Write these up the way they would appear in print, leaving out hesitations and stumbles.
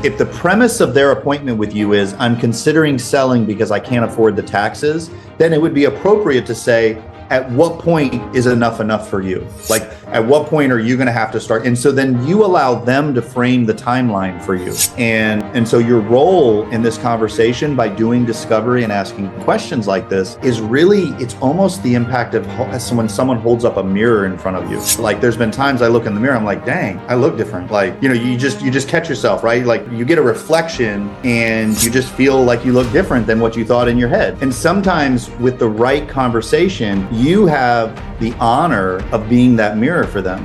If the premise of their appointment with you is, I'm considering selling because I can't afford the taxes, then it would be appropriate to say, at what point is enough for you? Like, at what point are you going to have to start? And so then you allow them to frame the timeline for you. And so your role in this conversation by doing discovery and asking questions like this is really, it's almost the impact of when someone holds up a mirror in front of you. Like, there's been times I look in the mirror, I'm like, dang, I look different. Like, you just catch yourself, right? Like, you get a reflection and you just feel like you look different than what you thought in your head. And sometimes with the right conversation, you have the honor of being that mirror for them.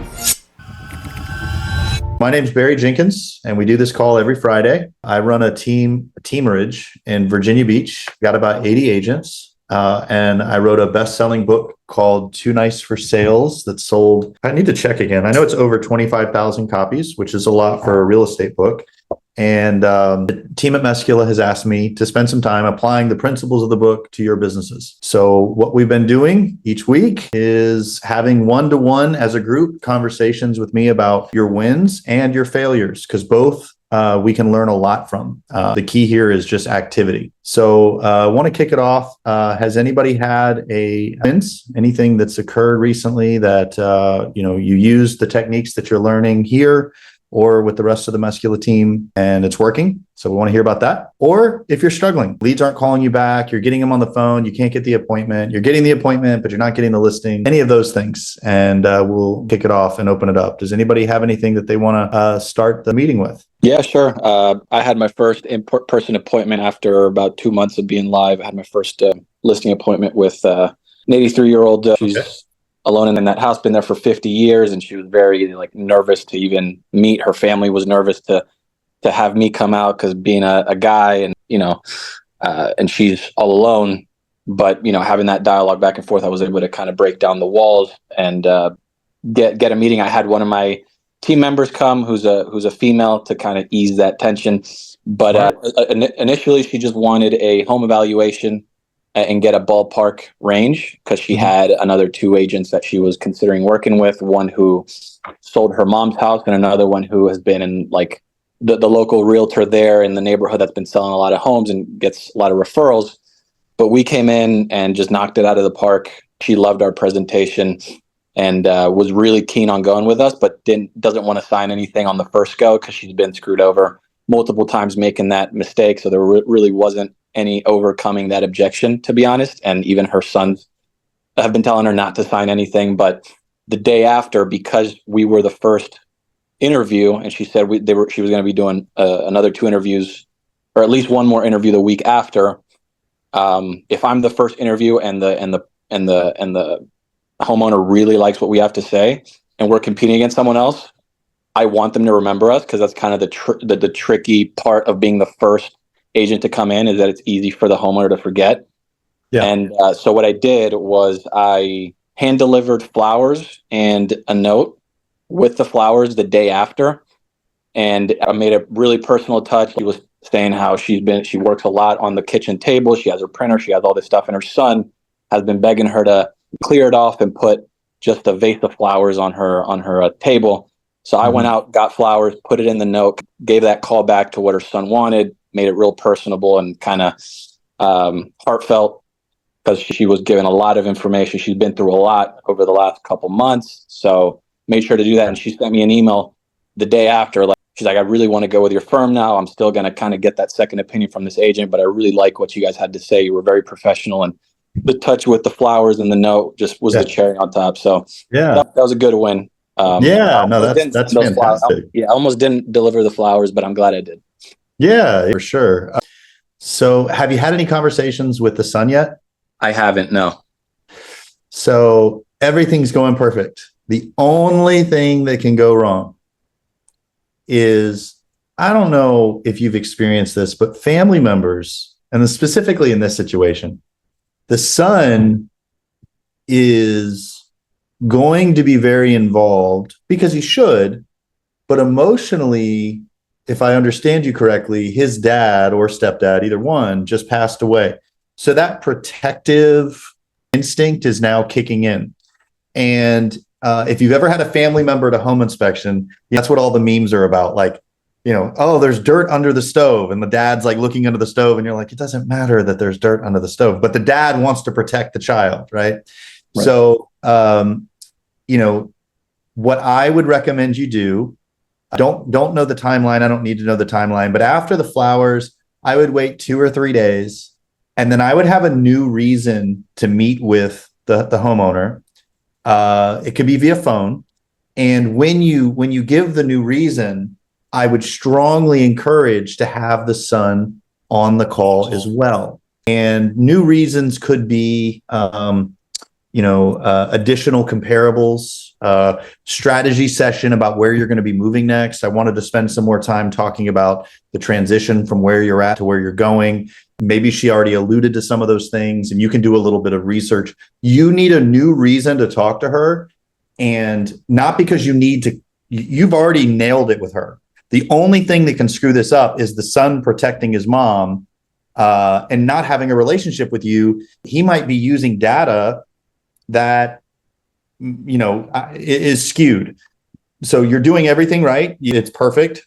My name's Barry Jenkins, and we do this call every Friday. I run a teamerage in Virginia Beach, got about 80 agents, and I wrote a best-selling book called Too Nice for Sales that sold, I need to check again. I know it's over 25,000 copies, which is a lot for a real estate book. And the team at Meskula has asked me to spend some time applying the principles of the book to your businesses. So what we've been doing each week is having one-to-one as a group conversations with me about your wins and your failures, because both we can learn a lot from. The key here is just activity. So I want to kick it off. Has anybody had anything that's occurred recently that you use the techniques that you're learning here or with the rest of the Meskula team and it's working? So we want to hear about that. Or if you're struggling, leads aren't calling you back, you're getting them on the phone, you can't get the appointment, you're getting the appointment, but you're not getting the listing, any of those things. And we'll kick it off and open it up. Does anybody have anything that they want to start the meeting with? Yeah, sure. I had my first in-person appointment after about 2 months of being live. I had my first listing appointment with an 83-year-old. She's alone in that house, been there for 50 years, and she was very nervous to even meet. Her family was nervous to have me come out because being a guy and and she's all alone. But having that dialogue back and forth, I was able to kind of break down the walls and get a meeting. I had one of my team members come, who's a female, to kind of ease that tension. But initially, she just wanted a home evaluation and get a ballpark range because she had another 2 agents that she was considering working with, one who sold her mom's house and another one who has been in the local realtor there in the neighborhood that's been selling a lot of homes and gets a lot of referrals. But we came in and just knocked it out of the park. She loved our presentation and was really keen on going with us, but doesn't want to sign anything on the first go because she's been screwed over multiple times making that mistake. So there really wasn't any overcoming that objection, to be honest. And even her sons have been telling her not to sign anything. But the day after, because we were the first interview, and she said she was going to be doing another 2 interviews, or at least one more interview the week after. If I'm the first interview and the homeowner really likes what we have to say, and we're competing against someone else, I want them to remember us, because that's kind of the tricky part of being the first agent to come in, is that it's easy for the homeowner to forget. Yeah. And so what I did was I hand delivered flowers and a note with the flowers the day after, and I made a really personal touch. She was saying how she works a lot on the kitchen table. She has her printer, she has all this stuff, and her son has been begging her to clear it off and put just a vase of flowers on her table. So I went out, got flowers, put it in the note, gave that call back to what her son wanted, made it real personable and kind of heartfelt, because she was given a lot of information. She's been through a lot over the last couple months, so made sure to do that. And she sent me an email the day after. She's like, I really want to go with your firm now. I'm still going to kind of get that second opinion from this agent, but I really like what you guys had to say. You were very professional, and the touch with the flowers and the note just was the cherry on top. So that was a good win. That's fantastic. I almost didn't deliver the flowers, but I'm glad I did. Yeah, for sure. So have you had any conversations with the son yet? I haven't, no. So everything's going perfect. The only thing that can go wrong is, I don't know if you've experienced this, but family members, and specifically in this situation, the son is going to be very involved because he should, but emotionally, if I understand you correctly, his dad or stepdad, either one, just passed away. So that protective instinct is now kicking in. And if you've ever had a family member at a home inspection, that's what all the memes are about. Like, oh, there's dirt under the stove. And the dad's like looking under the stove and you're like, it doesn't matter that there's dirt under the stove, but the dad wants to protect the child. Right. So, what I would recommend you do, don't know the timeline. I don't need to know the timeline, but after the flowers, I would wait 2 or 3 days. And then I would have a new reason to meet with the homeowner. It could be via phone. And when you give the new reason, I would strongly encourage to have the son on the call as well. And new reasons could be, additional comparables, strategy session about where you're going to be moving next. I wanted to spend some more time talking about the transition from where you're at to where you're going. Maybe she already alluded to some of those things and you can do a little bit of research. You need a new reason to talk to her, and not because you've already nailed it with her. The only thing that can screw this up is the son protecting his mom and not having a relationship with you. He might be using data that is skewed. So you're doing everything right. It's perfect.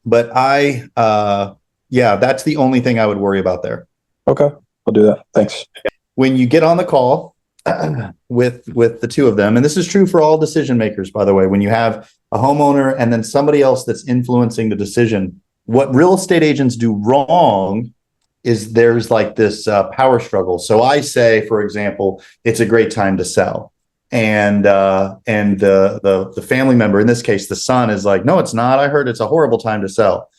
But that's the only thing I would worry about there. Okay, I'll do that. Thanks. When you get on the call with the two of them, and this is true for all decision makers, by the way, when you have a homeowner and then somebody else that's influencing the decision, what real estate agents do wrong is there's like this power struggle. So I say, for example, it's a great time to sell. And the family member, in this case, the son, is like, no, it's not. I heard it's a horrible time to sell.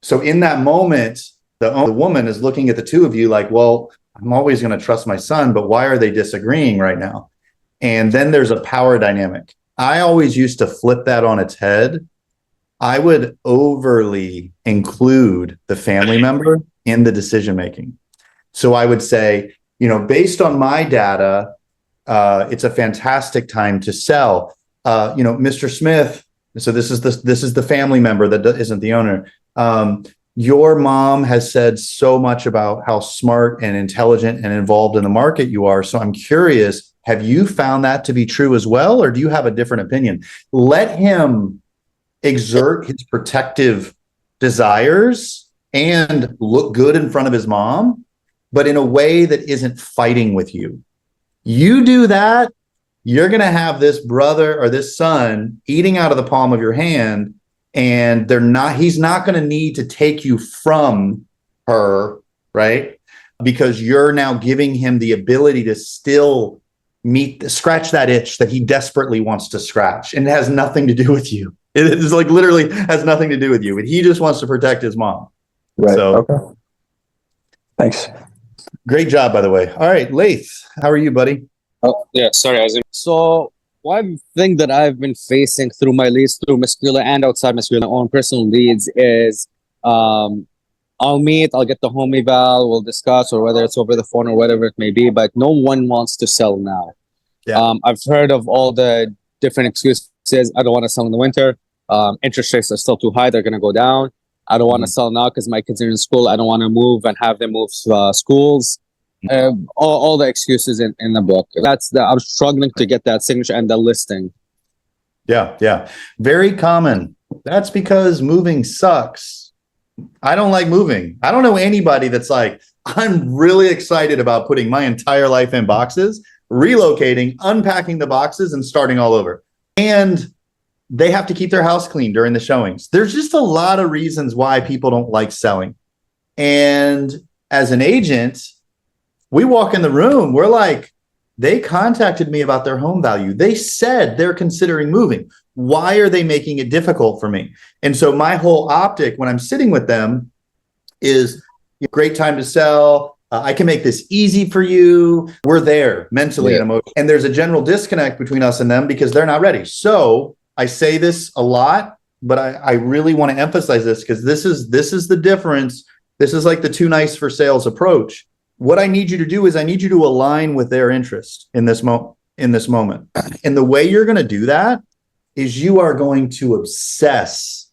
So in that moment, the woman is looking at the two of you like, well, I'm always going to trust my son, but why are they disagreeing right now? And then there's a power dynamic. I always used to flip that on its head. I would overly include the family member in the decision making. So I would say, based on my data, it's a fantastic time to sell. Mr. Smith. So this is the family member that isn't the owner. Your mom has said so much about how smart and intelligent and involved in the market you are. So I'm curious, have you found that to be true as well? Or do you have a different opinion? Let him exert his protective desires and look good in front of his mom, but in a way that isn't fighting with you. You do that, you're going to have this brother or this son eating out of the palm of your hand, and he's not going to need to take you from her, right? Because you're now giving him the ability to still scratch that itch that he desperately wants to scratch. And it has nothing to do with you. It is like literally has nothing to do with you. And he just wants to protect his mom. Right. So, okay. Thanks. Great job, by the way. All right, Laith, how are you, buddy? Oh, yeah, sorry. So one thing that I've been facing through my leads, through Meskula and outside Meskula, on personal leads is I'll get the home eval, we'll discuss, or whether it's over the phone or whatever it may be, but no one wants to sell now. Yeah. I've heard of all the different excuses. I don't want to sell in the winter. Interest rates are still too high. They're going to go down. I don't want to sell now because my kids are in school. I don't want to move and have them move schools. All the excuses in the book. I'm struggling to get that signature and the listing. Yeah. Very common. That's because moving sucks. I don't like moving. I don't know anybody that's like, I'm really excited about putting my entire life in boxes, relocating, unpacking the boxes, and starting all over. And they have to keep their house clean during the showings. There's just a lot of reasons why people don't like selling. And as an agent, we walk in the room, we're like, they contacted me about their home value. They said they're considering moving. Why are they making it difficult for me? And so my whole optic when I'm sitting with them is great time to sell. I can make this easy for you. We're there mentally and emotionally. And there's a general disconnect between us and them because they're not ready. So I say this a lot, but I really want to emphasize this because this is the difference. This is like the too nice for sales approach. What I need you to do is I need you to align with their interest in this moment. And the way you're going to do that is you are going to obsess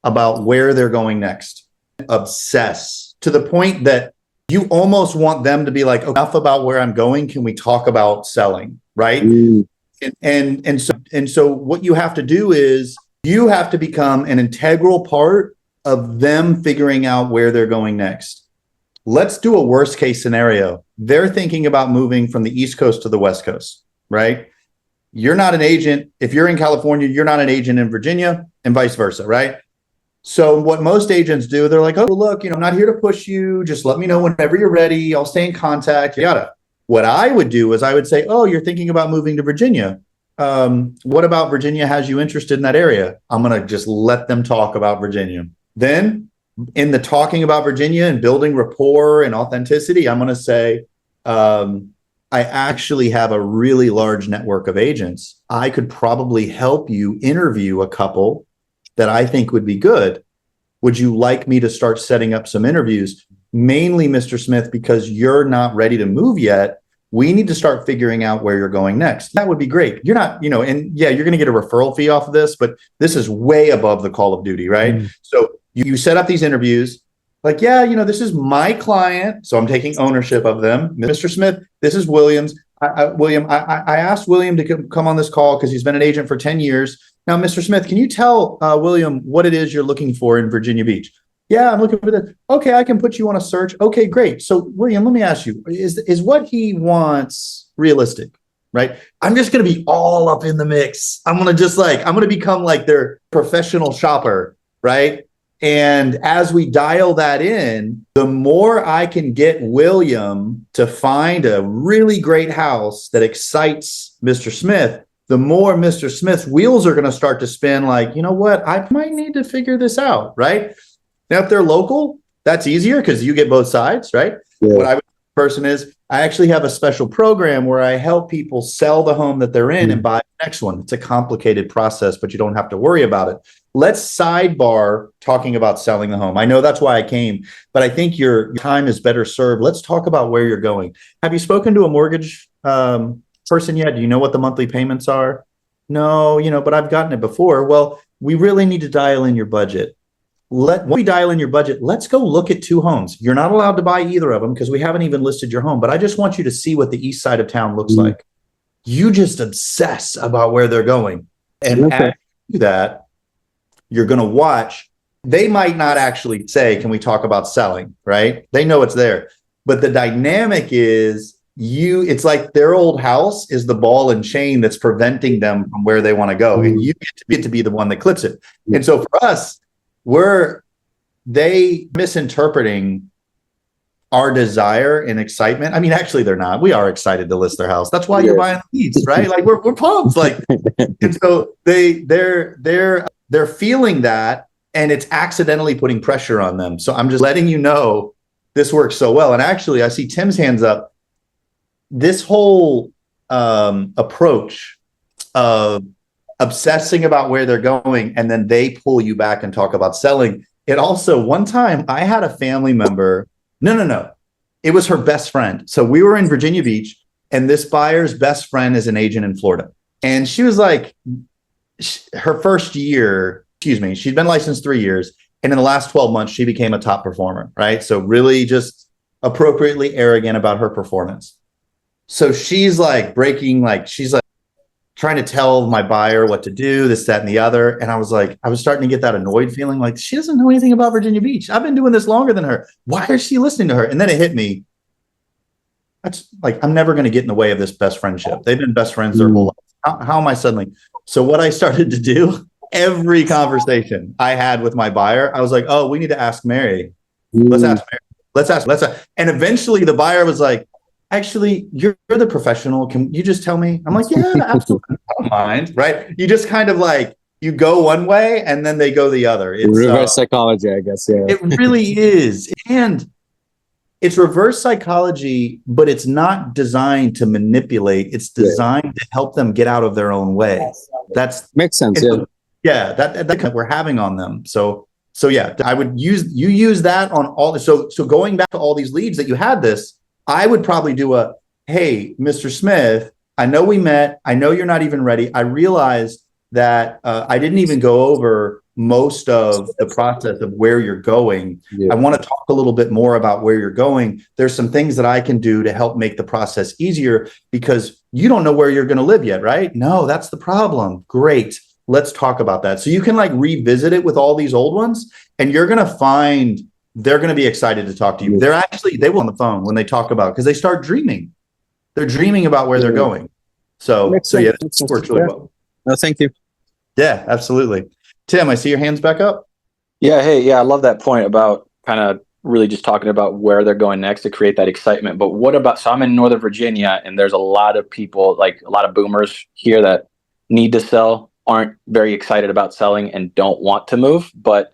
about where they're going next. Obsess to the point that you almost want them to be like, enough about where I'm going. Can we talk about selling? Right. And so what you have to do is You have to become an integral part of them figuring out where they're going next. Let's do a worst case scenario. They're thinking about moving from the East Coast to the West Coast, right? You're not an agent. If you're in California, you're not an agent in Virginia, and vice versa, right? So what most agents do, they're like, oh, look, I'm not here to push you. Just let me know whenever you're ready. I'll stay in contact. Yada. What I would do is I would say, oh, you're thinking about moving to Virginia. What about Virginia has you interested in that area? I'm going to just let them talk about Virginia. Then in the talking about Virginia and building rapport and authenticity, I'm going to say, I actually have a really large network of agents. I could probably help you interview a couple that I think would be good. Would you like me to start setting up some interviews? Mainly, Mr. Smith, because you're not ready to move yet. We need to start figuring out where you're going next. That would be great. You're not, and yeah, you're going to get a referral fee off of this, but this is way above the call of duty, right? Mm. So you set up these interviews like, yeah, this is my client. So I'm taking ownership of them. Mr. Smith, this is Williams. I asked William to come on this call because he's been an agent for 10 years. Now, Mr. Smith, can you tell William what it is you're looking for in Virginia Beach? Yeah, I'm looking for this. Okay, I can put you on a search. Okay, great. So, William, let me ask you, is what he wants realistic, right? I'm just going to be all up in the mix. I'm going to become like their professional shopper, right? And as we dial that in, the more I can get William to find a really great house that excites Mr. Smith, the more Mr. Smith's wheels are going to start to spin like, you know what, I might need to figure this out, right? Now, if they're local, that's easier because you get both sides, right? Yeah. What I would person is I actually have a special program where I help people sell the home that they're in and buy the next one. It's a complicated process, but you don't have to worry about it. Let's sidebar talking about selling the home. I know that's why I came, but I think your time is better served. Let's talk about where you're going. Have you spoken to a mortgage person yet? Do you know what the monthly payments are? No, but I've gotten it before. Well, we really need to dial in your budget. When we dial in your budget, let's go look at 2 homes. You're not allowed to buy either of them because we haven't even listed your home, but I just want you to see what the east side of town looks like. You just obsess about where they're going. And as you do that, you're going to watch. They might not actually say, can we talk about selling, right? They know it's there. But the dynamic is it's like their old house is the ball and chain that's preventing them from where they want to go. And you get to be the one that clips it. And so for us, they misinterpreting our desire and excitement. I mean, actually, they're not. We are excited to list their house. That's why you're buying the leads, right? Like we're pumped. Like, and so they're feeling that, and it's accidentally putting pressure on them. So I'm just letting you know this works so well. And actually, I see Tim's hands up. This whole approach of obsessing about where they're going, and then they pull you back and talk about selling. It also, one time I had a family member, no. It was her best friend. So we were in Virginia Beach, and this buyer's best friend is an agent in Florida. And she was like, her first year, she'd been licensed 3 years. And in the last 12 months, she became a top performer, right? So really just appropriately arrogant about her performance. So she's like trying to tell my buyer what to do, this, that, and the other. And I was starting to get that annoyed feeling like she doesn't know anything about Virginia Beach. I've been doing this longer than her. Why is she listening to her? And then it hit me. That's like, I'm never going to get in the way of this best friendship. They've been best friends their whole life. How am I suddenly? So what I started to do, every conversation I had with my buyer, I was like, oh, we need to ask Mary. Let's ask Mary. Let's ask. And eventually the buyer was like, actually, you're the professional. Can you just tell me? I'm like, yeah, absolutely. I don't mind, right? You just kind of like, you go one way and then they go the other. It's reverse psychology, I guess. Yeah, it really is. And it's reverse psychology, but it's not designed to manipulate. It's designed to help them get out of their own way. That's makes sense. Yeah. That we're having on them. So yeah, I would use that on all. So going back to all these leads that you had I would probably do hey, Mr. Smith, I know we met. I know you're not even ready. I realized that I didn't even go over most of the process of where you're going. Yeah. I want to talk a little bit more about where you're going. There's some things that I can do to help make the process easier because you don't know where you're going to live yet, right? No, that's the problem. Great. let's talk about that. So you can like revisit it with all these old ones, and you're going to find they're going to be excited to talk to you. They will on the phone when they talk about, because they start dreaming. They're dreaming about where they're going. So yeah, this works really well. No, thank you. Yeah, absolutely. Tim, I see your hands back up. Yeah. Hey, yeah, I love that point about kind of really just talking about where they're going next to create that excitement. But what about, so I'm in Northern Virginia, and there's a lot of people, like a lot of boomers here that need to sell, aren't very excited about selling and don't want to move. But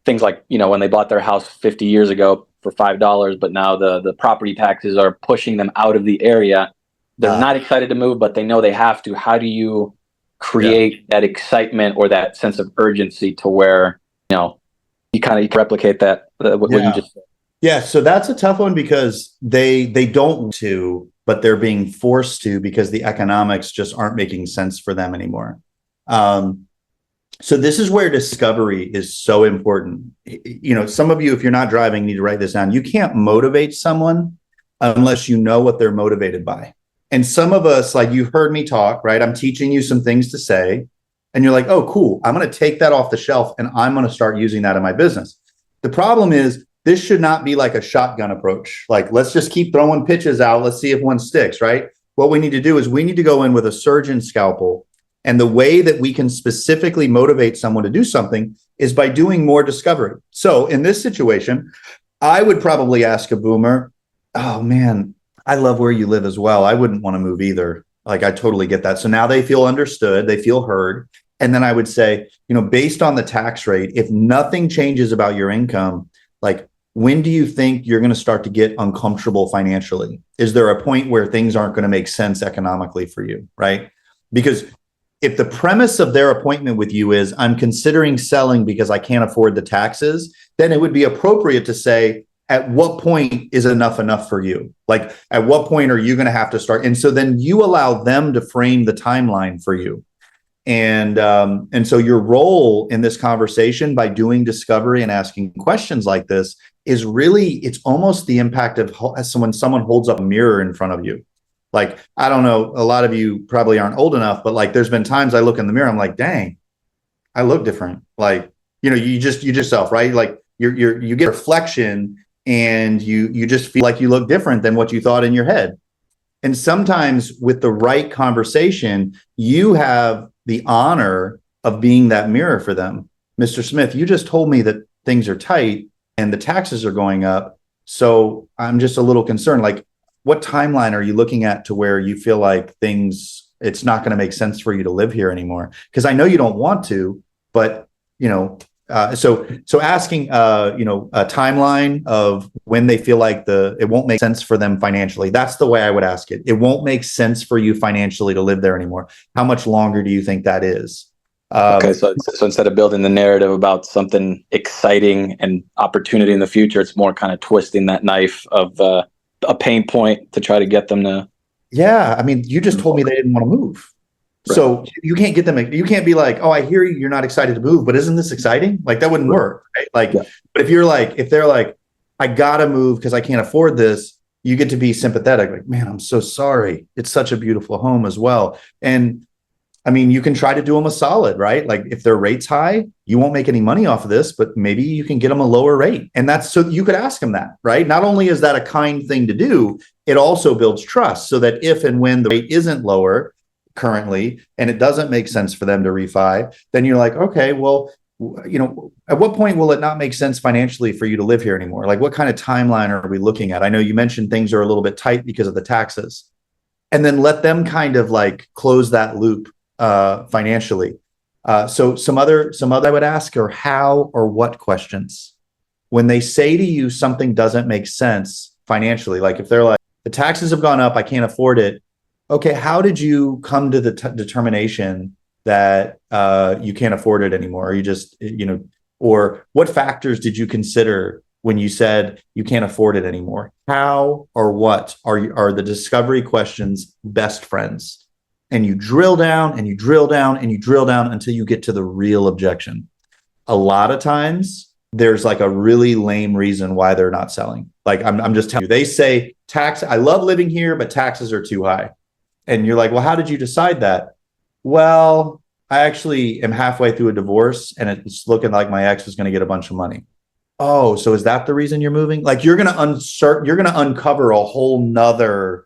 things like, when they bought their house 50 years ago for $5, but now the property taxes are pushing them out of the area. They're not excited to move, but they know they have to. How do you create that excitement or that sense of urgency to where, you kind of replicate that, what you just said? Yeah, so that's a tough one because they don't want to, but they're being forced to because the economics just aren't making sense for them anymore. So this is where discovery is so important. Some of you, if you're not driving, need to write this down. You can't motivate someone unless you know what they're motivated by. And some of us, like you've heard me talk, right? I'm teaching you some things to say, and you're like, oh, cool. I'm going to take that off the shelf and I'm going to start using that in my business. The problem is this should not be like a shotgun approach. Like, let's just keep throwing pitches out. Let's see if one sticks, right? What we need to do is we need to go in with a surgeon scalpel. And the way that we can specifically motivate someone to do something is by doing more discovery. So in this situation, I would probably ask a boomer, oh man, I love where you live as well. I wouldn't want to move either. Like, I totally get that. So now they feel understood, they feel heard. And then I would say, based on the tax rate, if nothing changes about your income, like, when do you think you're going to start to get uncomfortable financially? Is there a point where things aren't going to make sense economically for you, right? Because if the premise of their appointment with you is, I'm considering selling because I can't afford the taxes, then it would be appropriate to say, at what point is enough for you? Like, at what point are you going to have to start? And so then you allow them to frame the timeline for you. And so your role in this conversation by doing discovery and asking questions like this is really, it's almost the impact of when someone holds up a mirror in front of you. Like, I don't know, a lot of you probably aren't old enough, but like, there's been times I look in the mirror, I'm like, dang, I look different. Like, you just yourself, right? Like you get reflection and you just feel like you look different than what you thought in your head. And sometimes with the right conversation, you have the honor of being that mirror for them. Mr. Smith, you just told me that things are tight and the taxes are going up. So I'm just a little concerned. Like, what timeline are you looking at to where you feel like it's not going to make sense for you to live here anymore? Because I know you don't want to, but so asking a timeline of when they feel like it won't make sense for them financially. That's the way I would ask it. It won't make sense for you financially to live there anymore. How much longer do you think that is? Okay, so instead of building the narrative about something exciting and opportunity in the future, it's more kind of twisting that knife of a pain point to try to get them to. Yeah, I mean, you just told me they didn't want to move. Right. So you can't get them. You can't be like, oh, I hear you, you're not excited to move, but isn't this exciting? Like, that wouldn't work, right? Like, yeah. But if they're like, I gotta move because I can't afford this, you get to be sympathetic. Like, man, I'm so sorry. It's such a beautiful home as well. And I mean, you can try to do them a solid, right? Like, if their rate's high, you won't make any money off of this, but maybe you can get them a lower rate. And that's, so you could ask them that, right? Not only is that a kind thing to do, it also builds trust so that if and when the rate isn't lower currently, and it doesn't make sense for them to refi, then you're like, okay, well, at what point will it not make sense financially for you to live here anymore? Like, what kind of timeline are we looking at? I know you mentioned things are a little bit tight because of the taxes, and then let them kind of like close that loop financially. So some other I would ask are how or what questions. When they say to you something doesn't make sense financially, like if they're like, the taxes have gone up, I can't afford it. Okay, how did you come to the determination that you can't afford it anymore? Or you just, or what factors did you consider when you said you can't afford it anymore? How or what are the discovery questions best friends? And you drill down and you drill down and you drill down until you get to the real objection. A lot of times there's like a really lame reason why they're not selling. Like, I'm just telling you, they say I love living here, but taxes are too high. And you're like, well, how did you decide that? Well, I actually am halfway through a divorce and it's looking like my ex is going to get a bunch of money. Oh, so is that the reason you're moving? Like you're going to uncover a whole nother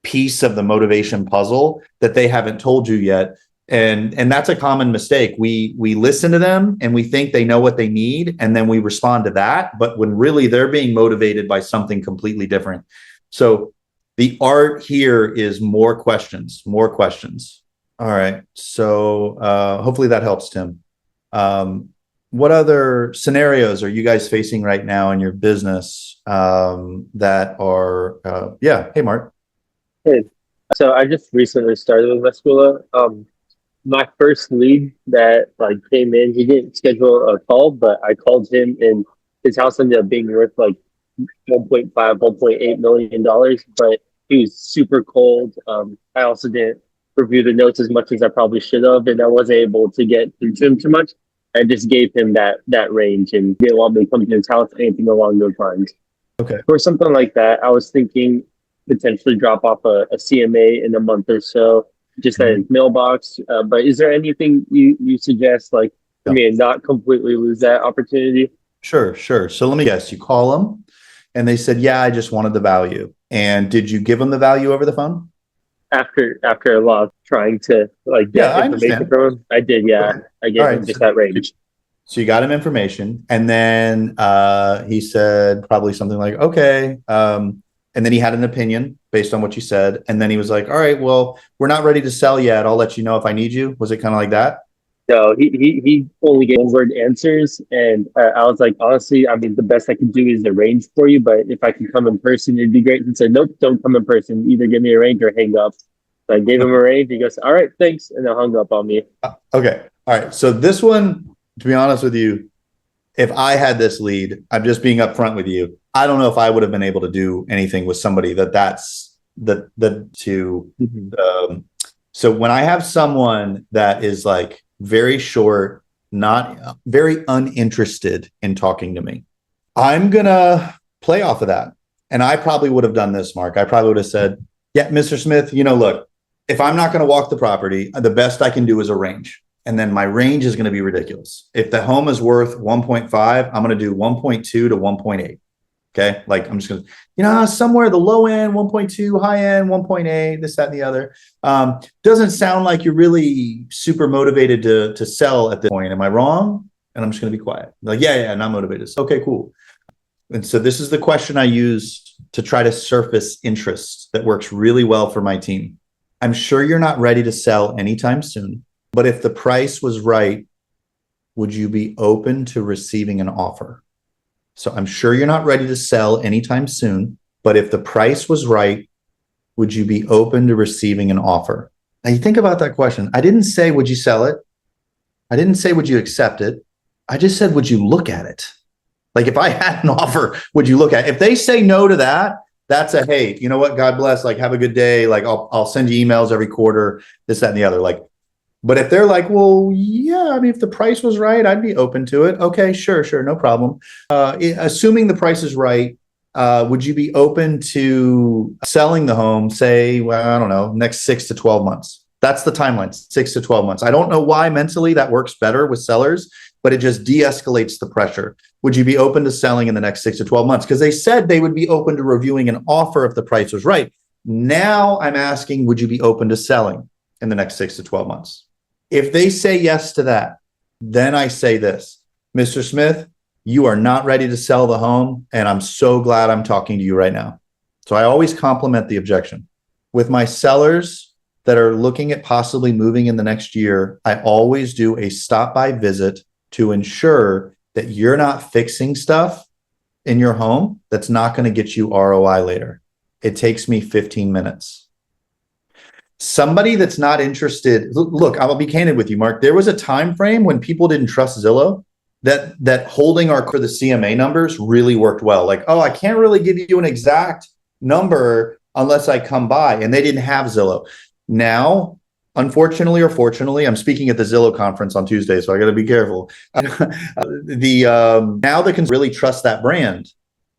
piece of the motivation puzzle that they haven't told you yet. And that's a common mistake. We listen to them and we think they know what they need, and then we respond to that. But when really they're being motivated by something completely different. So the art here is more questions, more questions. All right. So hopefully that helps, Tim. What other scenarios are you guys facing right now in your business that are, yeah. Hey, Mark. Hey, so I just recently started with Meskula. My first lead that like came in, he didn't schedule a call, but I called him and his house ended up being worth like 1.5, $1.8 million, but he was super cold. I also didn't review the notes as much as I probably should have, and I wasn't able to get into him too much. I just gave him that range and didn't want me to come to his house, anything along those lines. Okay. For something like that, I was thinking potentially drop off a CMA in a month or so, just at his mailbox. But is there anything you suggest, like, for me to not completely lose that opportunity? Sure, sure. So let me guess, you call them and they said, yeah, I just wanted the value. And did you give them the value over the phone? After a lot of trying to like get I information understand. from him, I did. Yeah, Okay. I gave All him right. just that range. So you got him information, and then he said probably something like, okay. And then he had an opinion based on what you said. And then he was like, all right, well, we're not ready to sell yet. I'll let you know if I need you. Was it kind of like that? No, he only gave one-word answers, and I was like, honestly, I mean, the best I can do is the range for you, but if I can come in person, it'd be great. He said, nope, don't come in person. Either give me a range or hang up. So I gave him a range. He goes, all right, thanks, and then hung up on me. Okay. All right. So this one, to be honest with you, if I had this lead, I'm just being upfront with you. I don't know if I would have been able to do anything with somebody so when I have someone that is like very short, not very uninterested in talking to me, I'm gonna play off of that. And I probably would have done this, Mark. I probably would have said, yeah, Mr. Smith, look, if I'm not going to walk the property, the best I can do is a range. And then my range is going to be ridiculous. If the home is worth 1.5, I'm going to do 1.2 to 1.8. Okay. Like I'm just going to, somewhere the low end, 1.2, high end, 1.8, this, that, and the other. Doesn't sound like you're really super motivated to sell at this point. Am I wrong? And I'm just going to be quiet. Like, yeah, not motivated. Okay, cool. And so this is the question I use to try to surface interest that works really well for my team. I'm sure you're not ready to sell anytime soon, but if the price was right, would you be open to receiving an offer? So I'm sure you're not ready to sell anytime soon, but if the price was right, would you be open to receiving an offer? Now you think about that question. I didn't say, would you sell it? I didn't say, would you accept it? I just said, would you look at it? Like if I had an offer, would you look at it? If they say no to that, that's a, hey, you know what? God bless, like, have a good day. Like I'll send you emails every quarter, this, that, and the other. Like, but if they're like, well, yeah, I mean, if the price was right, I'd be open to it. Okay, sure, no problem. Assuming the price is right, would you be open to selling the home, say, well, I don't know, next 6 to 12 months? That's the timeline, 6 to 12 months. I don't know why mentally that works better with sellers, but it just de-escalates the pressure. Would you be open to selling in the next 6 to 12 months? Because they said they would be open to reviewing an offer if the price was right. Now I'm asking, would you be open to selling in the next 6 to 12 months? If they say yes to that, then I say this, Mr. Smith, you are not ready to sell the home, and I'm so glad I'm talking to you right now. So I always compliment the objection. With my sellers that are looking at possibly moving in the next year, I always do a stop-by visit to ensure that you're not fixing stuff in your home that's not going to get you ROI later. It takes me 15 minutes. Somebody that's not interested, look, I'll be candid with you, Mark. There was a time frame when people didn't trust Zillow that holding our for the CMA numbers really worked well. Like, oh, I can't really give you an exact number unless I come by, and they didn't have Zillow. Now, unfortunately or fortunately, I'm speaking at the Zillow conference on Tuesday, so I got to be careful. Now they can really trust that brand.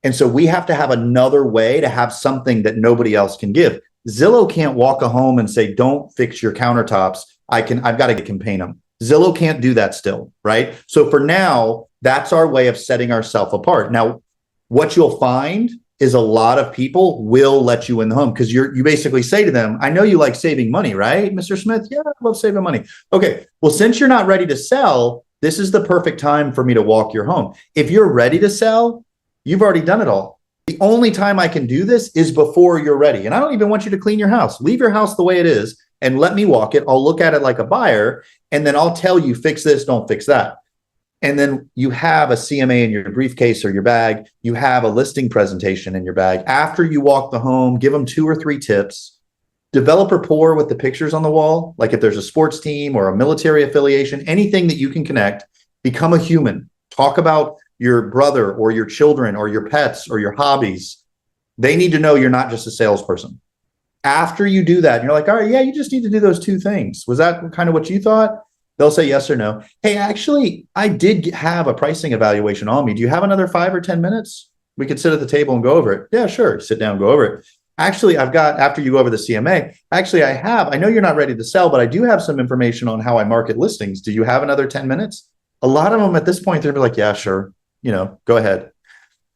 And so we have to have another way to have something that nobody else can give. Zillow can't walk a home and say, don't fix your countertops. I've got to campaign them. Zillow can't do that still, right? So for now, that's our way of setting ourselves apart. Now, what you'll find is a lot of people will let you in the home because you basically say to them, I know you like saving money, right, Mr. Smith? Yeah, I love saving money. Okay, well, since you're not ready to sell, this is the perfect time for me to walk your home. If you're ready to sell, you've already done it all. The only time I can do this is before you're ready. And I don't even want you to clean your house. Leave your house the way it is and let me walk it. I'll look at it like a buyer, and then I'll tell you, fix this, don't fix that. And then you have a CMA in your briefcase or your bag. You have a listing presentation in your bag. After you walk the home, give them 2 or 3 tips. Develop rapport with the pictures on the wall. Like if there's a sports team or a military affiliation, anything that you can connect, become a human. Talk about your brother or your children or your pets or your hobbies. They need to know you're not just a salesperson. After you do that, you're like, all right, yeah, you just need to do those 2 things. Was that kind of what you thought? They'll say yes or no. Hey, actually, I did have a pricing evaluation on me. Do you have another 5 or 10 minutes? We could sit at the table and go over it. Yeah, sure. Sit down, go over it. Actually, after you go over the CMA, I know you're not ready to sell, but I do have some information on how I market listings. Do you have another 10 minutes? A lot of them at this point, they're like, yeah, sure. Go ahead.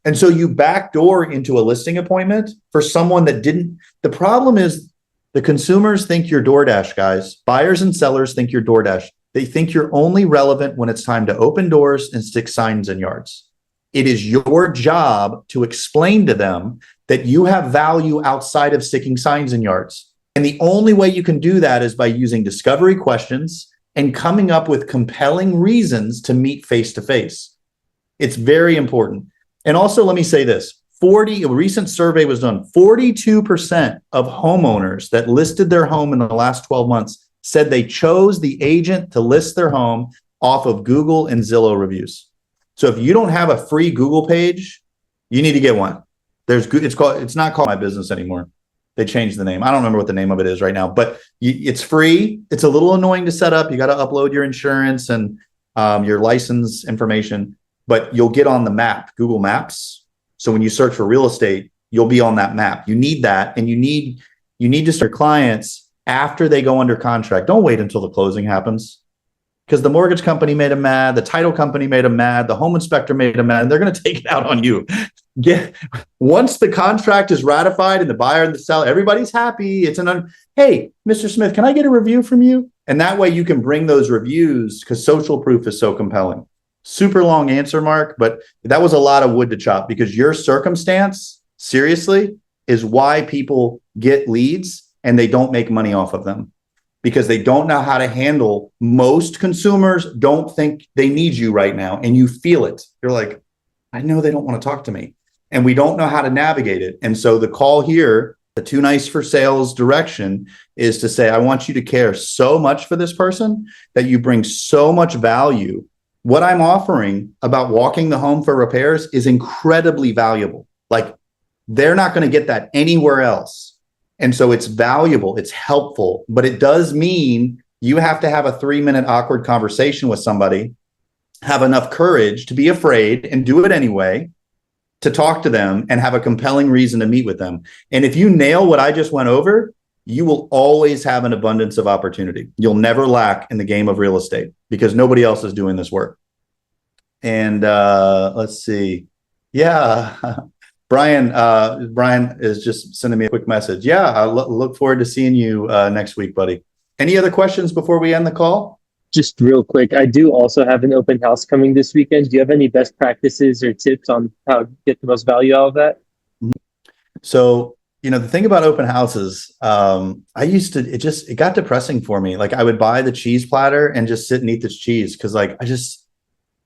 And so you backdoor into a listing appointment for someone that didn't. The problem is the consumers think you're DoorDash, guys. Buyers and sellers think you're DoorDash. They think you're only relevant when it's time to open doors and stick signs in yards. It is your job to explain to them that you have value outside of sticking signs in yards. And the only way you can do that is by using discovery questions and coming up with compelling reasons to meet face to face. It's very important. And also, let me say this. A recent survey was done. 42% of homeowners that listed their home in the last 12 months said they chose the agent to list their home off of Google and Zillow reviews. So if you don't have a free Google page, you need to get one. It's not called My Business anymore. They changed the name. I don't remember what the name of it is right now, but it's free. It's a little annoying to set up. You got to upload your insurance and your license information, but you'll get on the map, Google Maps. So when you search for real estate, you'll be on that map. You need that, and you need to start clients after they go under contract. Don't wait until the closing happens, because the mortgage company made them mad, the title company made them mad, the home inspector made them mad, and they're going to take it out on you. Once the contract is ratified and the buyer and the seller, everybody's happy. Hey, Mr. Smith, can I get a review from you? And that way you can bring those reviews, because social proof is so compelling. Super long answer, Mark, but that was a lot of wood to chop, because your circumstance, seriously, is why people get leads and they don't make money off of them, because they don't know how to handle. Most consumers don't think they need you right now, and you feel it. You're like, I know they don't want to talk to me, and we don't know how to navigate it. And so the call here, the Too Nice for Sales direction, is to say, I want you to care so much for this person that you bring so much value. What I'm offering about walking the home for repairs is incredibly valuable. Like, they're not going to get that anywhere else. And so it's valuable, it's helpful, but it does mean you have to have a 3-minute awkward conversation with somebody, have enough courage to be afraid and do it anyway, to talk to them and have a compelling reason to meet with them. And if you nail what I just went over, you will always have an abundance of opportunity. You'll never lack in the game of real estate, because nobody else is doing this work. And let's see. Yeah. Brian is just sending me a quick message. Yeah, I look forward to seeing you next week, buddy. Any other questions before we end the call? Just real quick, I do also have an open house coming this weekend. Do you have any best practices or tips on how to get the most value out of that? So, the thing about open houses, it got depressing for me. Like, I would buy the cheese platter and just sit and eat this cheese, because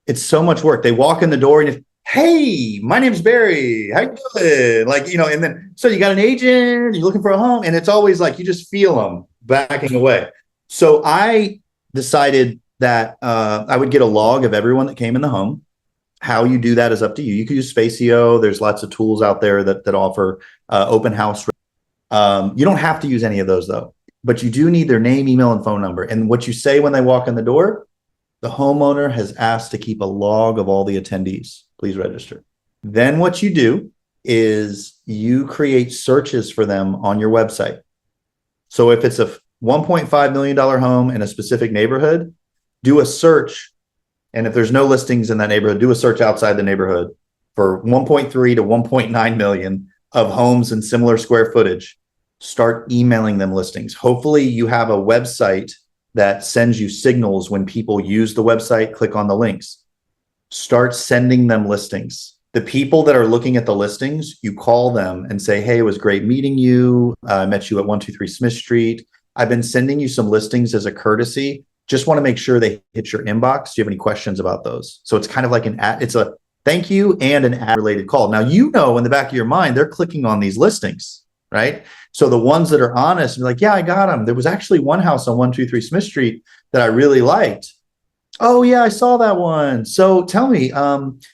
it's so much work. They walk in the door and hey, my name's Barry. How you doing? And then, so you got an agent, you're looking for a home, and it's always like, you just feel them backing away. So I decided that I would get a log of everyone that came in the home. How you do that is up to you. You can use Spacio. There's lots of tools out there that offer open house. You don't have to use any of those, though, but you do need their name, email, and phone number. And what you say when they walk in the door, the homeowner has asked to keep a log of all the attendees. Please register. Then what you do is you create searches for them on your website. So if it's $1.5 million home in a specific neighborhood, do a search. And if there's no listings in that neighborhood, do a search outside the neighborhood for 1.3 to 1.9 million of homes and similar square footage. Start emailing them listings. Hopefully you have a website that sends you signals when people use the website, click on the links. Start sending them listings. The people that are looking at the listings, you call them and say, hey, it was great meeting you. I met you at 123 Smith Street. I've been sending you some listings as a courtesy. Just want to make sure they hit your inbox. Do you have any questions about those? So it's kind of like it's a thank you and an ad related call. Now, you know, in the back of your mind, they're clicking on these listings, right? So the ones that are honest and like, yeah, I got them. There was actually one house on 123 Smith Street that I really liked. Oh yeah, I saw that one. So tell me, what's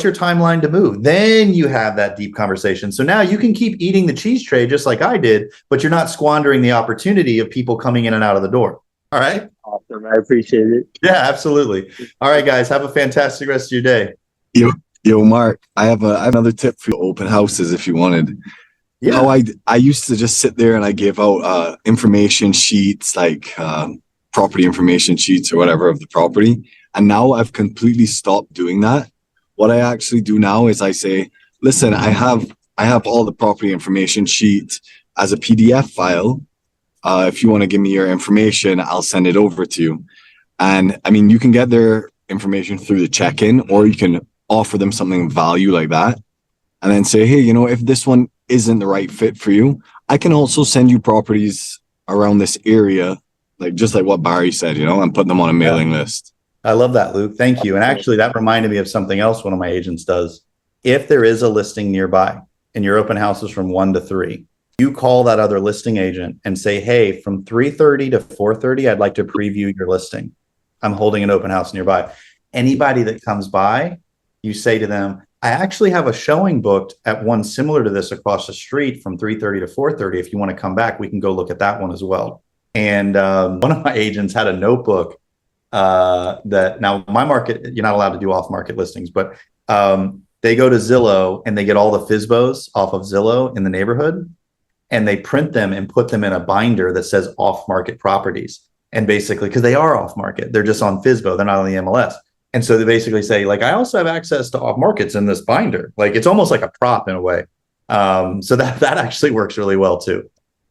your timeline to move? Then you have that deep conversation. So now you can keep eating the cheese tray just like I did, but you're not squandering the opportunity of people coming in and out of the door. All right. Awesome. I appreciate it. Yeah, absolutely. All right, guys, have a fantastic rest of your day. Yo, Mark, I have another tip for open houses if you wanted. Yeah. How I used to just sit there and I gave out information sheets, like property information sheets or whatever of the property. And now I've completely stopped doing that. What I actually do now is I say, listen, I have all the property information sheet as a PDF file. If you want to give me your information, I'll send it over to you. And I mean, you can get their information through the check-in, or you can offer them something of value like that. And then say, hey, if this one isn't the right fit for you, I can also send you properties around this area, like just like what Barry said, and put them on a mailing list. I love that, Luke. Thank you. And actually, that reminded me of something else one of my agents does. If there is a listing nearby and your open house is from 1 to 3, you call that other listing agent and say, hey, from 3:30 to 4:30, I'd like to preview your listing. I'm holding an open house nearby. Anybody that comes by, you say to them, I actually have a showing booked at one similar to this across the street from 3:30 to 4:30. If you want to come back, we can go look at that one as well. And one of my agents had a notebook that now my market, you're not allowed to do off market listings, but they go to Zillow and they get all the FSBOs off of Zillow in the neighborhood and they print them and put them in a binder that says off market properties. And basically, because they are off market, they're just on FSBO, they're not on the MLS. And so they basically say, like, I also have access to off markets in this binder. Like, it's almost like a prop in a way. So that actually works really well too.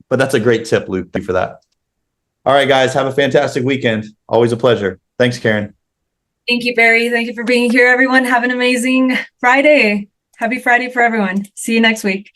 But that's a great tip, Luke, for that. All right, guys, have a fantastic weekend. Always a pleasure. Thanks, Karen. Thank you, Barry. Thank you for being here, everyone. Have an amazing Friday. Happy Friday for everyone. See you next week.